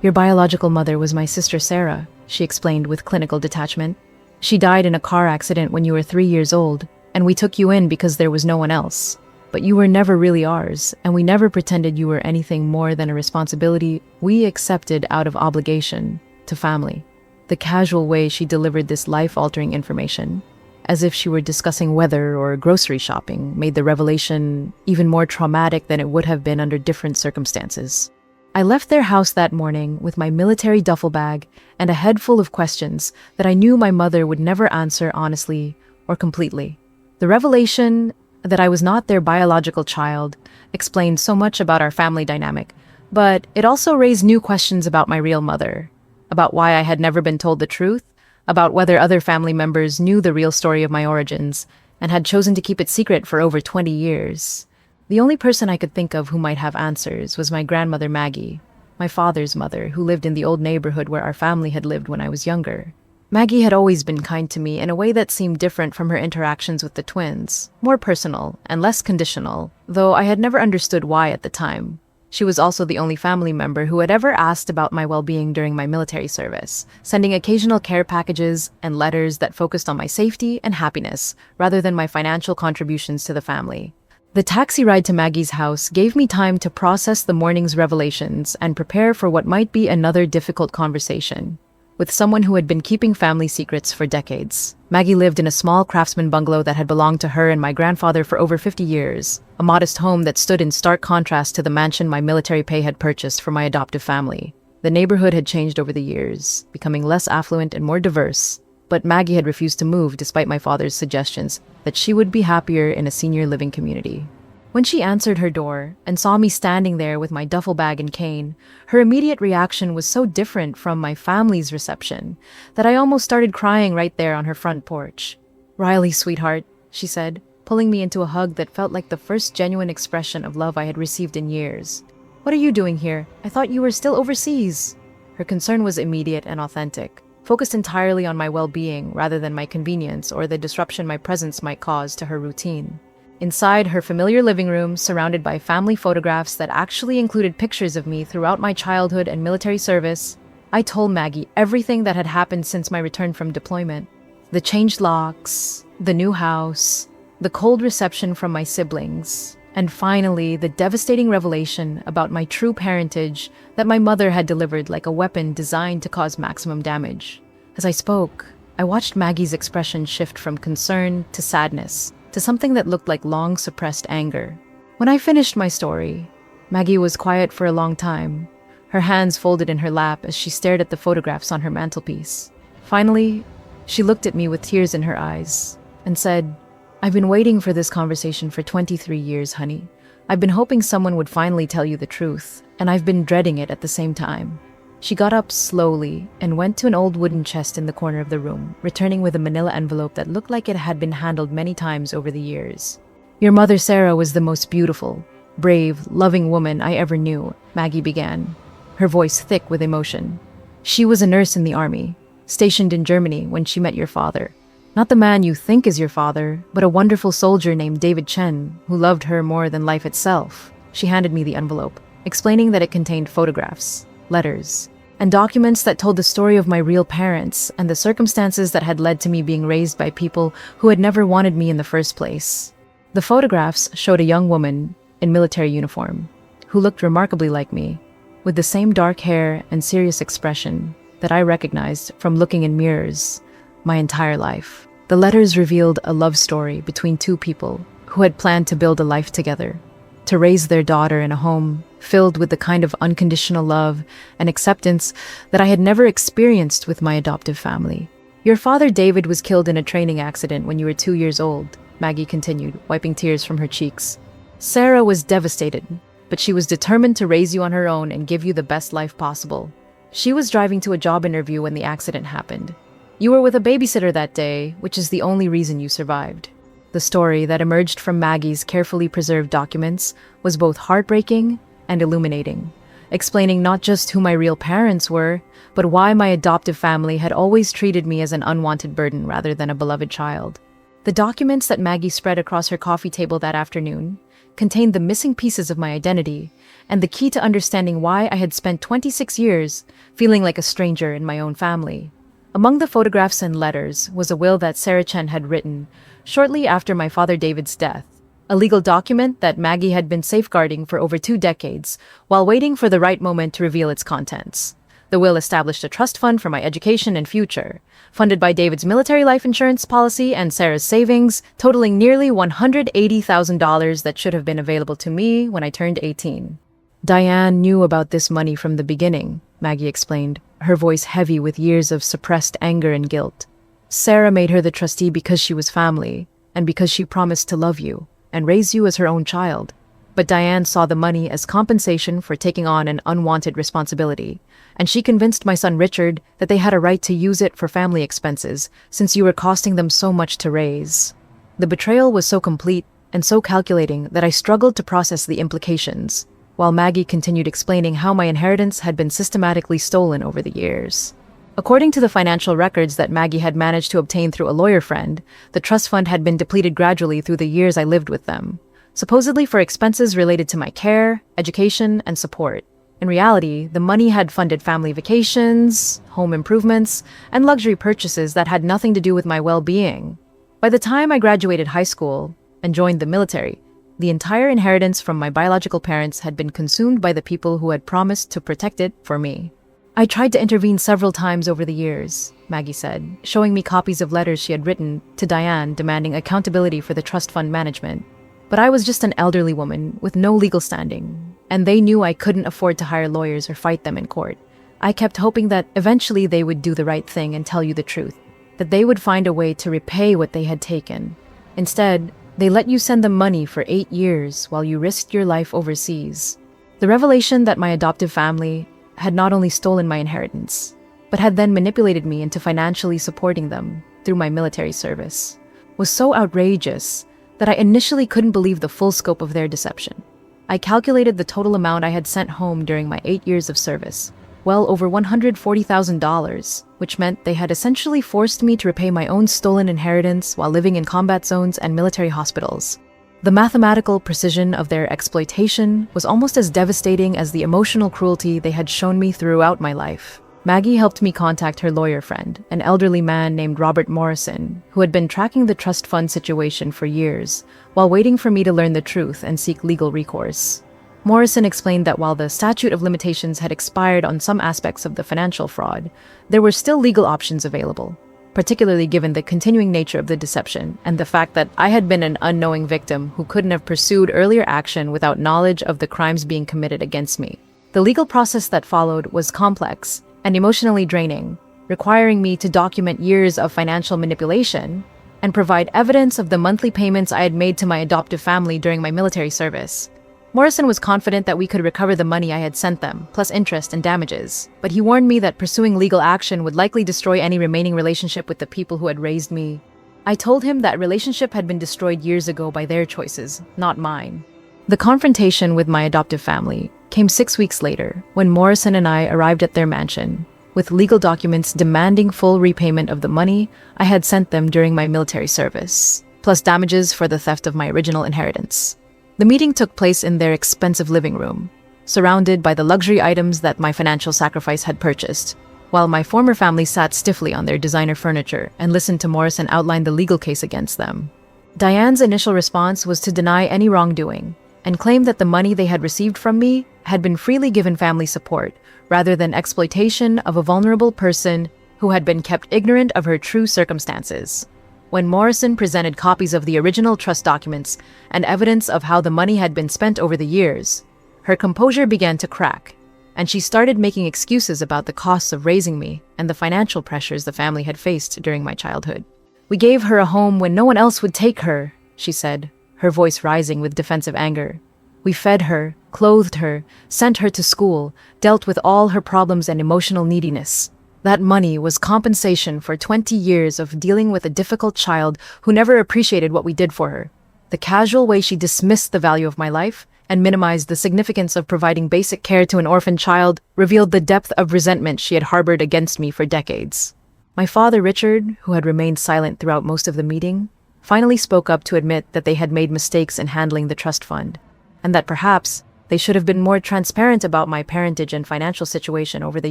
"Your biological mother was my sister Sarah," she explained with clinical detachment. "She died in a car accident when you were 3 years old, and we took you in because there was no one else. But you were never really ours, and we never pretended you were anything more than a responsibility we accepted out of obligation to family." The casual way she delivered this life-altering information, as if she were discussing weather or grocery shopping, made the revelation even more traumatic than it would have been under different circumstances. I left their house that morning with my military duffel bag and a head full of questions that I knew my mother would never answer honestly or completely. The revelation that I was not their biological child explained so much about our family dynamic, but it also raised new questions about my real mother, about why I had never been told the truth, about whether other family members knew the real story of my origins and had chosen to keep it secret for over 20 years. The only person I could think of who might have answers was my grandmother Maggie, my father's mother, who lived in the old neighborhood where our family had lived when I was younger. Maggie had always been kind to me in a way that seemed different from her interactions with the twins, more personal and less conditional, though I had never understood why at the time. She was also the only family member who had ever asked about my well-being during my military service, sending occasional care packages and letters that focused on my safety and happiness rather than my financial contributions to the family. The taxi ride to Maggie's house gave me time to process the morning's revelations and prepare for what might be another difficult conversation with someone who had been keeping family secrets for decades. Maggie lived in a small craftsman bungalow that had belonged to her and my grandfather for over 50 years, a modest home that stood in stark contrast to the mansion my military pay had purchased for my adoptive family. The neighborhood had changed over the years, becoming less affluent and more diverse, but Maggie had refused to move despite my father's suggestions that she would be happier in a senior living community. When she answered her door and saw me standing there with my duffel bag and cane, her immediate reaction was so different from my family's reception that I almost started crying right there on her front porch. "Riley, sweetheart," she said, pulling me into a hug that felt like the first genuine expression of love I had received in years. "What are you doing here? I thought you were still overseas." Her concern was immediate and authentic, focused entirely on my well-being rather than my convenience or the disruption my presence might cause to her routine. Inside her familiar living room, surrounded by family photographs that actually included pictures of me throughout my childhood and military service, I told Maggie everything that had happened since my return from deployment. The changed locks, the new house, the cold reception from my siblings, and finally the devastating revelation about my true parentage that my mother had delivered like a weapon designed to cause maximum damage. As I spoke, I watched Maggie's expression shift from concern to sadness, to something that looked like long-suppressed anger. When I finished my story, Maggie was quiet for a long time, her hands folded in her lap as she stared at the photographs on her mantelpiece. Finally, she looked at me with tears in her eyes and said, "I've been waiting for this conversation for 23 years, honey. I've been hoping someone would finally tell you the truth, and I've been dreading it at the same time." She got up slowly and went to an old wooden chest in the corner of the room, returning with a manila envelope that looked like it had been handled many times over the years. "Your mother Sarah was the most beautiful, brave, loving woman I ever knew," Maggie began, her voice thick with emotion. "She was a nurse in the army, stationed in Germany when she met your father. Not the man you think is your father, but a wonderful soldier named David Chen, who loved her more than life itself." She handed me the envelope, explaining that it contained photographs, letters, and documents that told the story of my real parents and the circumstances that had led to me being raised by people who had never wanted me in the first place. The photographs showed a young woman in military uniform who looked remarkably like me, with the same dark hair and serious expression that I recognized from looking in mirrors my entire life. The letters revealed a love story between two people who had planned to build a life together, to raise their daughter in a home filled with the kind of unconditional love and acceptance that I had never experienced with my adoptive family. "Your father David was killed in a training accident when you were 2 years old," Maggie continued, wiping tears from her cheeks. "Sarah was devastated, but she was determined to raise you on her own and give you the best life possible. She was driving to a job interview when the accident happened. You were with a babysitter that day, which is the only reason you survived." The story that emerged from Maggie's carefully preserved documents was both heartbreaking and illuminating, explaining not just who my real parents were, but why my adoptive family had always treated me as an unwanted burden rather than a beloved child. The documents that Maggie spread across her coffee table that afternoon contained the missing pieces of my identity and the key to understanding why I had spent 26 years feeling like a stranger in my own family. Among the photographs and letters was a will that Sarah Chen had written shortly after my father David's death, a legal document that Maggie had been safeguarding for over 2 decades while waiting for the right moment to reveal its contents. The will established a trust fund for my education and future, funded by David's military life insurance policy and Sarah's savings, totaling nearly $180,000 that should have been available to me when I turned 18. Diane knew about this money from the beginning, Maggie explained, her voice heavy with years of suppressed anger and guilt. Sarah made her the trustee because she was family, and because she promised to love you and raise you as her own child. But Diane saw the money as compensation for taking on an unwanted responsibility, and she convinced my son Richard that they had a right to use it for family expenses since you were costing them so much to raise. The betrayal was so complete and so calculating that I struggled to process the implications, while Maggie continued explaining how my inheritance had been systematically stolen over the years. According to the financial records that Maggie had managed to obtain through a lawyer friend, the trust fund had been depleted gradually through the years I lived with them, supposedly for expenses related to my care, education, and support. In reality, the money had funded family vacations, home improvements, and luxury purchases that had nothing to do with my well-being. By the time I graduated high school and joined the military, the entire inheritance from my biological parents had been consumed by the people who had promised to protect it for me. I tried to intervene several times over the years, Maggie said, showing me copies of letters she had written to Diane demanding accountability for the trust fund management. But I was just an elderly woman with no legal standing, and they knew I couldn't afford to hire lawyers or fight them in court. I kept hoping that eventually they would do the right thing and tell you the truth, that they would find a way to repay what they had taken. Instead, they let you send them money for 8 years while you risked your life overseas. The revelation that my adoptive family had not only stolen my inheritance, but had then manipulated me into financially supporting them through my military service was so outrageous that I initially couldn't believe the full scope of their deception. I calculated the total amount I had sent home during my 8 years of service, well over $140,000, which meant they had essentially forced me to repay my own stolen inheritance while living in combat zones and military hospitals. The mathematical precision of their exploitation was almost as devastating as the emotional cruelty they had shown me throughout my life. Maggie helped me contact her lawyer friend, an elderly man named Robert Morrison, who had been tracking the trust fund situation for years, while waiting for me to learn the truth and seek legal recourse. Morrison explained that while the statute of limitations had expired on some aspects of the financial fraud, there were still legal options available, particularly given the continuing nature of the deception and the fact that I had been an unknowing victim who couldn't have pursued earlier action without knowledge of the crimes being committed against me. The legal process that followed was complex and emotionally draining, requiring me to document years of financial manipulation and provide evidence of the monthly payments I had made to my adoptive family during my military service. Morrison was confident that we could recover the money I had sent them, plus interest and damages, but he warned me that pursuing legal action would likely destroy any remaining relationship with the people who had raised me. I told him that relationship had been destroyed years ago by their choices, not mine. The confrontation with my adoptive family came 6 weeks later, when Morrison and I arrived at their mansion, with legal documents demanding full repayment of the money I had sent them during my military service, plus damages for the theft of my original inheritance. The meeting took place in their expensive living room, surrounded by the luxury items that my financial sacrifice had purchased, while my former family sat stiffly on their designer furniture and listened to Morrison outline the legal case against them. Diane's initial response was to deny any wrongdoing and claim that the money they had received from me had been freely given family support, rather than exploitation of a vulnerable person who had been kept ignorant of her true circumstances. When Morrison presented copies of the original trust documents and evidence of how the money had been spent over the years, her composure began to crack, and she started making excuses about the costs of raising me and the financial pressures the family had faced during my childhood. "We gave her a home when no one else would take her," she said, her voice rising with defensive anger. "We fed her, clothed her, sent her to school, dealt with all her problems and emotional neediness. That money was compensation for 20 years of dealing with a difficult child who never appreciated what we did for her." The casual way she dismissed the value of my life and minimized the significance of providing basic care to an orphan child revealed the depth of resentment she had harbored against me for decades. My father, Richard, who had remained silent throughout most of the meeting, finally spoke up to admit that they had made mistakes in handling the trust fund, and that perhaps they should have been more transparent about my parentage and financial situation over the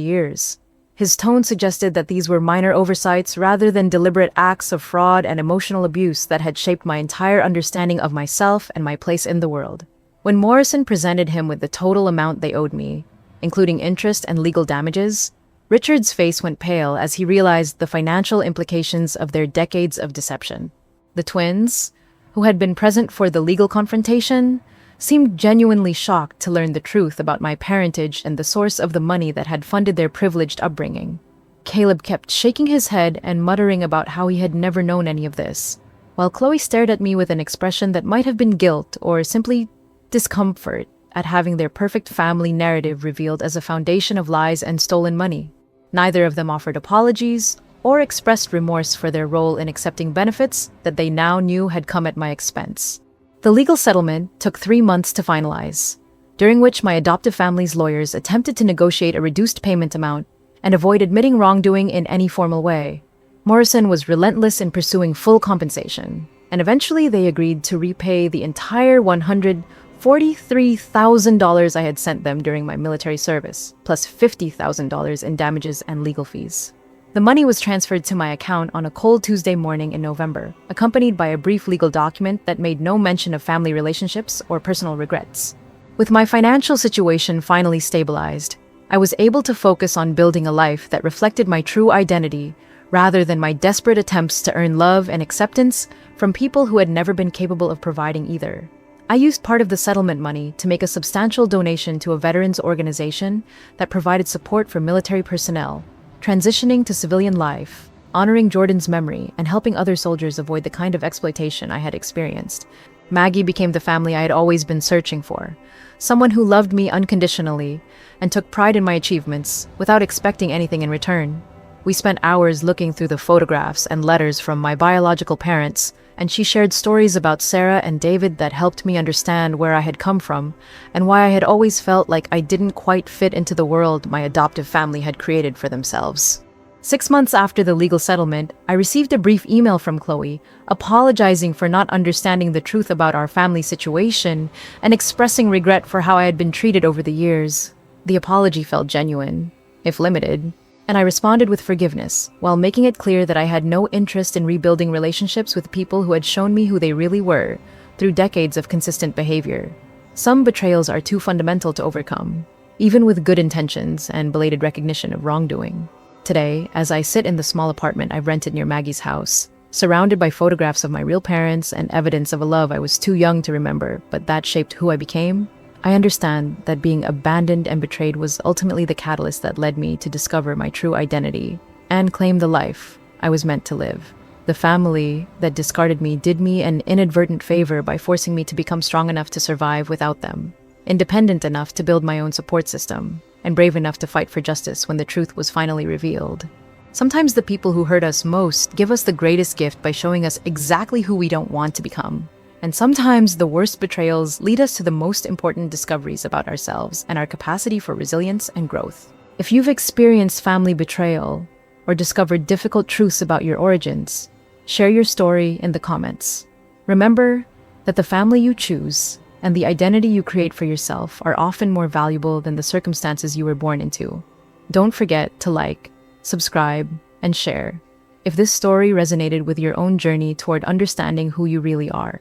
years. His tone suggested that these were minor oversights rather than deliberate acts of fraud and emotional abuse that had shaped my entire understanding of myself and my place in the world. When Morrison presented him with the total amount they owed me, including interest and legal damages, Richard's face went pale as he realized the financial implications of their decades of deception. The twins, who had been present for the legal confrontation, seemed genuinely shocked to learn the truth about my parentage and the source of the money that had funded their privileged upbringing. Caleb kept shaking his head and muttering about how he had never known any of this, while Chloe stared at me with an expression that might have been guilt or simply discomfort at having their perfect family narrative revealed as a foundation of lies and stolen money. Neither of them offered apologies or expressed remorse for their role in accepting benefits that they now knew had come at my expense. The legal settlement took 3 months to finalize, during which my adoptive family's lawyers attempted to negotiate a reduced payment amount and avoid admitting wrongdoing in any formal way. Morrison was relentless in pursuing full compensation, and eventually they agreed to repay the entire $143,000 I had sent them during my military service, plus $50,000 in damages and legal fees. The money was transferred to my account on a cold Tuesday morning in November, accompanied by a brief legal document that made no mention of family relationships or personal regrets. With my financial situation finally stabilized, I was able to focus on building a life that reflected my true identity rather than my desperate attempts to earn love and acceptance from people who had never been capable of providing either. I used part of the settlement money to make a substantial donation to a veterans organization that provided support for military personnel, transitioning to civilian life, honoring Jordan's memory, and helping other soldiers avoid the kind of exploitation I had experienced. Maggie became the family I had always been searching for, someone who loved me unconditionally and took pride in my achievements without expecting anything in return. We spent hours looking through the photographs and letters from my biological parents, and she shared stories about Sarah and David that helped me understand where I had come from and why I had always felt like I didn't quite fit into the world my adoptive family had created for themselves. 6 months after the legal settlement, I received a brief email from Chloe, apologizing for not understanding the truth about our family situation and expressing regret for how I had been treated over the years. The apology felt genuine, if limited, and I responded with forgiveness, while making it clear that I had no interest in rebuilding relationships with people who had shown me who they really were through decades of consistent behavior. Some betrayals are too fundamental to overcome, even with good intentions and belated recognition of wrongdoing. Today, as I sit in the small apartment I've rented near Maggie's house, surrounded by photographs of my real parents and evidence of a love I was too young to remember, but that shaped who I became, I understand that being abandoned and betrayed was ultimately the catalyst that led me to discover my true identity and claim the life I was meant to live. The family that discarded me did me an inadvertent favor by forcing me to become strong enough to survive without them, independent enough to build my own support system, and brave enough to fight for justice when the truth was finally revealed. Sometimes the people who hurt us most give us the greatest gift by showing us exactly who we don't want to become. And sometimes the worst betrayals lead us to the most important discoveries about ourselves and our capacity for resilience and growth. If you've experienced family betrayal or discovered difficult truths about your origins, share your story in the comments. Remember that the family you choose and the identity you create for yourself are often more valuable than the circumstances you were born into. Don't forget to like, subscribe, and share if this story resonated with your own journey toward understanding who you really are.